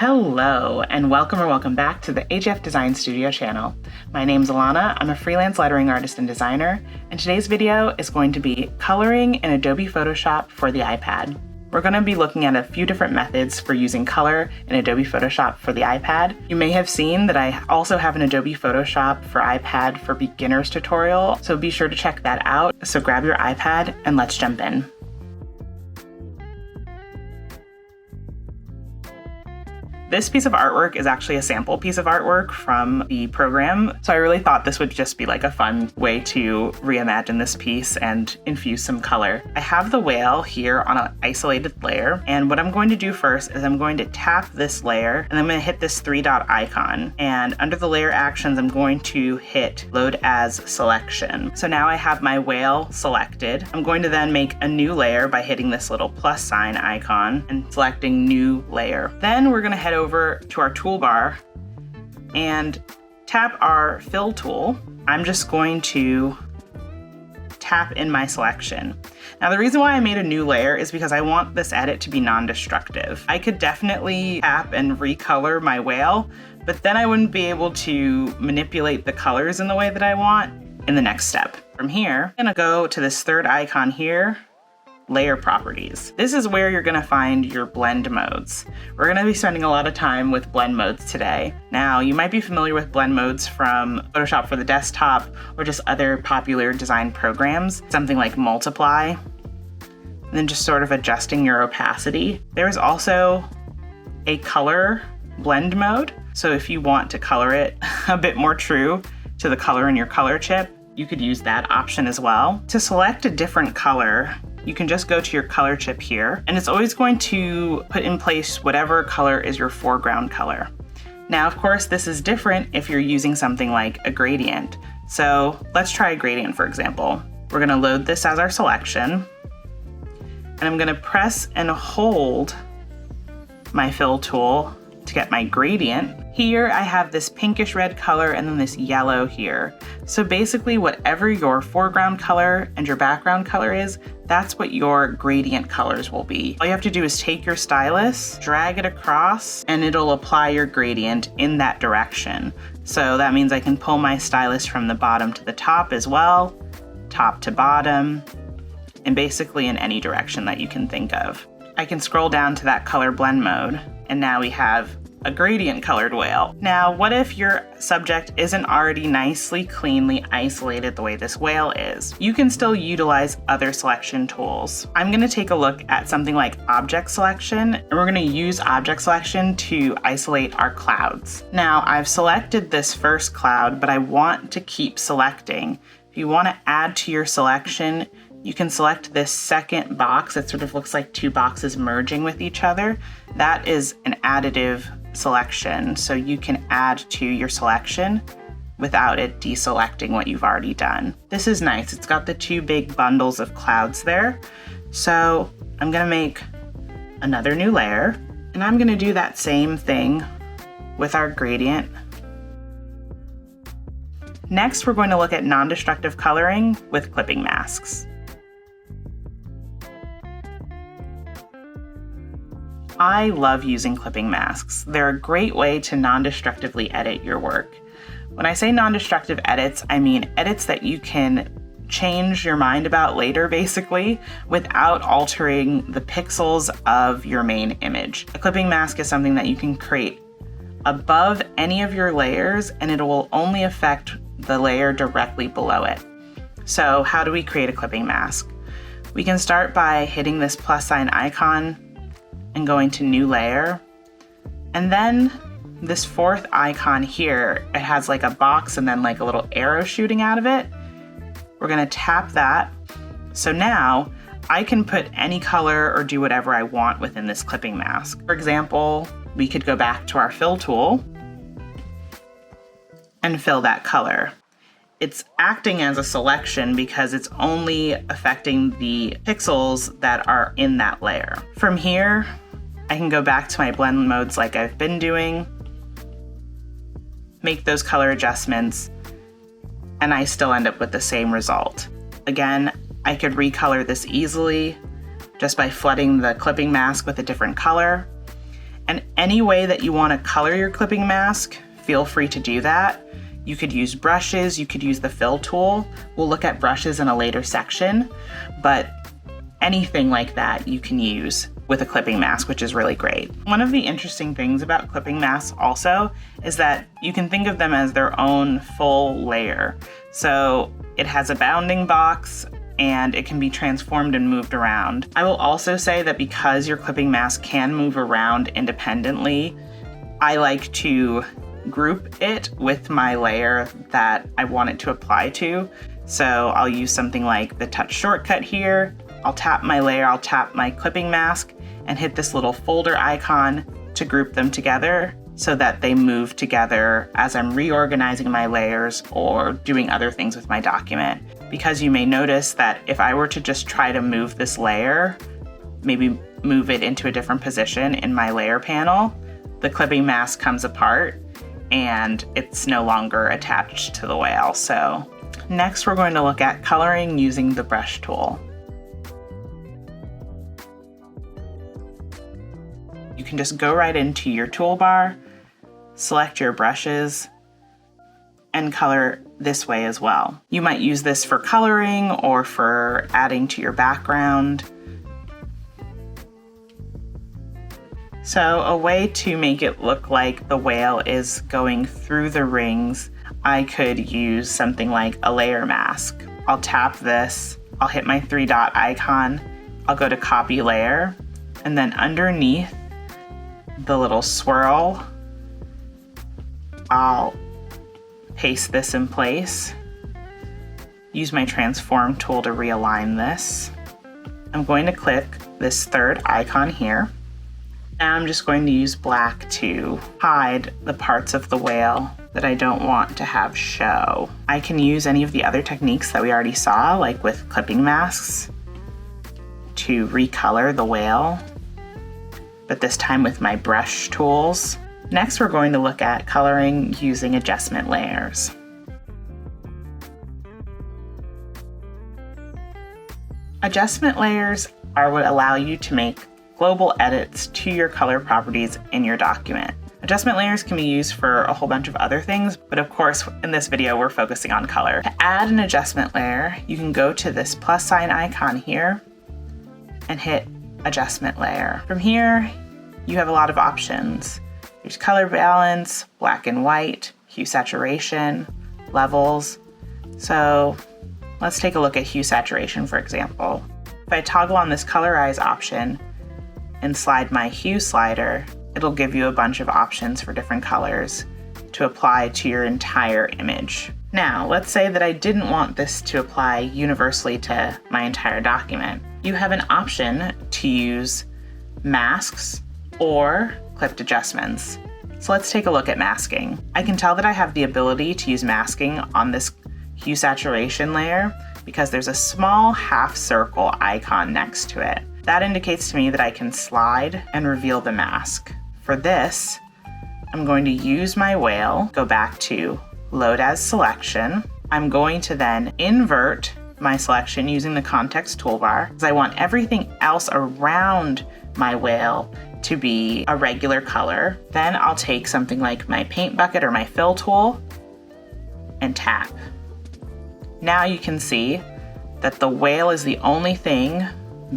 Hello, and welcome back to the HF Design Studio channel. My name's Alana, I'm a freelance lettering artist and designer, and today's video is going to be coloring in Adobe Photoshop for the iPad. We're going to be looking at a few different methods for using color in Adobe Photoshop for the iPad. You may have seen that I also have an Adobe Photoshop for iPad for Beginners tutorial, so be sure to check that out. So grab your iPad and let's jump in. This piece of artwork is actually a sample piece of artwork from the program, so I really thought this would just be like a fun way to reimagine this piece and infuse some color. I have the whale here on an isolated layer, and what I'm going to do first is I'm going to tap this layer, and I'm going to hit this three-dot icon, and under the layer actions I'm going to hit Load as Selection. So now I have my whale selected. I'm going to then make a new layer by hitting this little plus sign icon and selecting New Layer. Then we're going to head over to our toolbar and tap our fill tool. I'm just going to tap in my selection. Now the reason why I made a new layer is because I want this edit to be non-destructive. I could definitely tap and recolor my whale, but then I wouldn't be able to manipulate the colors in the way that I want in the next step. From here, I'm gonna go to this third icon here, Layer Properties. This is where you're gonna find your blend modes. We're gonna be spending a lot of time with blend modes today. Now, you might be familiar with blend modes from Photoshop for the desktop or just other popular design programs, something like Multiply, and then just sort of adjusting your opacity. There is also a color blend mode. So if you want to color it a bit more true to the color in your color chip, you could use that option as well. To select a different color, you can just go to your color chip here, and it's always going to put in place whatever color is your foreground color. Now, of course, this is different if you're using something like a gradient. So let's try a gradient, for example. We're gonna load this as our selection, and I'm gonna press and hold my fill tool to get my gradient. Here I have this pinkish red color and then this yellow here. So basically whatever your foreground color and your background color is, that's what your gradient colors will be. All you have to do is take your stylus, drag it across, and it'll apply your gradient in that direction. So that means I can pull my stylus from the bottom to the top as well, top to bottom, and basically in any direction that you can think of. I can scroll down to that color blend mode, and now we have a gradient colored whale. Now, what if your subject isn't already nicely, cleanly isolated the way this whale is? You can still utilize other selection tools. I'm gonna take a look at something like object selection, and we're gonna use object selection to isolate our clouds. Now, I've selected this first cloud, but I want to keep selecting. If you wanna add to your selection, you can select this second box. It sort of looks like two boxes merging with each other. That is an additive selection, so you can add to your selection without it deselecting what you've already done. This is nice. It's got the two big bundles of clouds there. So I'm gonna make another new layer, and I'm gonna do that same thing with our gradient. Next, we're going to look at non-destructive coloring with clipping masks. I love using clipping masks. They're a great way to non-destructively edit your work. When I say non-destructive edits, I mean edits that you can change your mind about later, basically, without altering the pixels of your main image. A clipping mask is something that you can create above any of your layers, and it will only affect the layer directly below it. So how do we create a clipping mask? We can start by hitting this plus sign icon and going to New Layer. And then this fourth icon here, it has like a box and then like a little arrow shooting out of it. We're gonna tap that. So now I can put any color or do whatever I want within this clipping mask. For example, we could go back to our fill tool and fill that color. It's acting as a selection because it's only affecting the pixels that are in that layer. From here, I can go back to my blend modes like I've been doing, make those color adjustments, and I still end up with the same result. Again, I could recolor this easily just by flooding the clipping mask with a different color. And any way that you want to color your clipping mask, feel free to do that. You could use brushes, you could use the fill tool. We'll look at brushes in a later section, but anything like that you can use with a clipping mask, which is really great. One of the interesting things about clipping masks also is that you can think of them as their own full layer. So it has a bounding box and it can be transformed and moved around. I will also say that because your clipping mask can move around independently, I like to group it with my layer that I want it to apply to. So I'll use something like the touch shortcut here. I'll tap my layer, I'll tap my clipping mask and hit this little folder icon to group them together so that they move together as I'm reorganizing my layers or doing other things with my document. Because you may notice that if I were to just try to move this layer, maybe move it into a different position in my layer panel, the clipping mask comes apart and it's no longer attached to the whale. So next we're going to look at coloring using the brush tool. You can just go right into your toolbar, select your brushes, and color this way as well. You might use this for coloring or for adding to your background. So a way to make it look like the whale is going through the rings, I could use something like a layer mask. I'll tap this, I'll hit my 3-dot icon, I'll go to copy layer, and then underneath the little swirl, I'll paste this in place. Use my transform tool to realign this. I'm going to click this 3rd icon here. Now I'm just going to use black to hide the parts of the whale that I don't want to have show. I can use any of the other techniques that we already saw, like with clipping masks, to recolor the whale, but this time with my brush tools. Next, we're going to look at coloring using adjustment layers. Adjustment layers are what allow you to make global edits to your color properties in your document. Adjustment layers can be used for a whole bunch of other things, but of course, in this video, we're focusing on color. To add an adjustment layer, you can go to this plus sign icon here and hit adjustment layer. From here, you have a lot of options. There's color balance, black and white, hue saturation, levels. So let's take a look at hue saturation, for example. If I toggle on this colorize option and slide my hue slider, it'll give you a bunch of options for different colors to apply to your entire image. Now, let's say that I didn't want this to apply universally to my entire document. You have an option to use masks or clipped adjustments. So let's take a look at masking. I can tell that I have the ability to use masking on this hue saturation layer because there's a small half circle icon next to it. That indicates to me that I can slide and reveal the mask. For this, I'm going to use my whale, go back to load as selection. I'm going to then invert my selection using the context toolbar because I want everything else around my whale to be a regular color. Then I'll take something like my paint bucket or my fill tool and tap. Now you can see that the whale is the only thing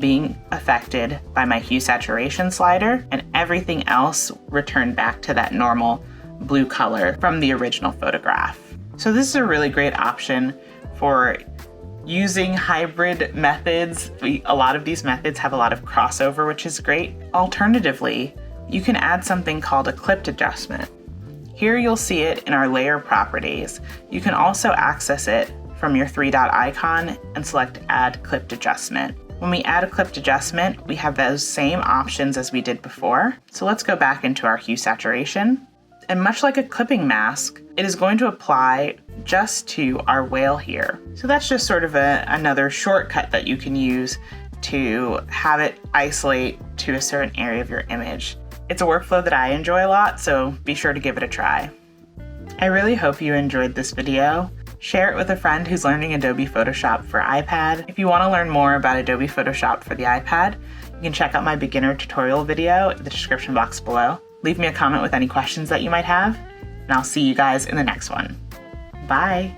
being affected by my hue saturation slider, and everything else returned back to that normal blue color from the original photograph. So this is a really great option for using hybrid methods. A lot of these methods have a lot of crossover, which is great. Alternatively, you can add something called a clipped adjustment. Here you'll see it in our layer properties. You can also access it from your 3-dot icon and select add clipped adjustment. When we add a clipped adjustment, we have those same options as we did before. So let's go back into our hue saturation. And much like a clipping mask, it is going to apply just to our whale here. So that's just sort of another shortcut that you can use to have it isolate to a certain area of your image. It's a workflow that I enjoy a lot, so be sure to give it a try. I really hope you enjoyed this video. Share it with a friend who's learning Adobe Photoshop for iPad. If you want to learn more about Adobe Photoshop for the iPad, you can check out my beginner tutorial video in the description box below. Leave me a comment with any questions that you might have, and I'll see you guys in the next one. Bye!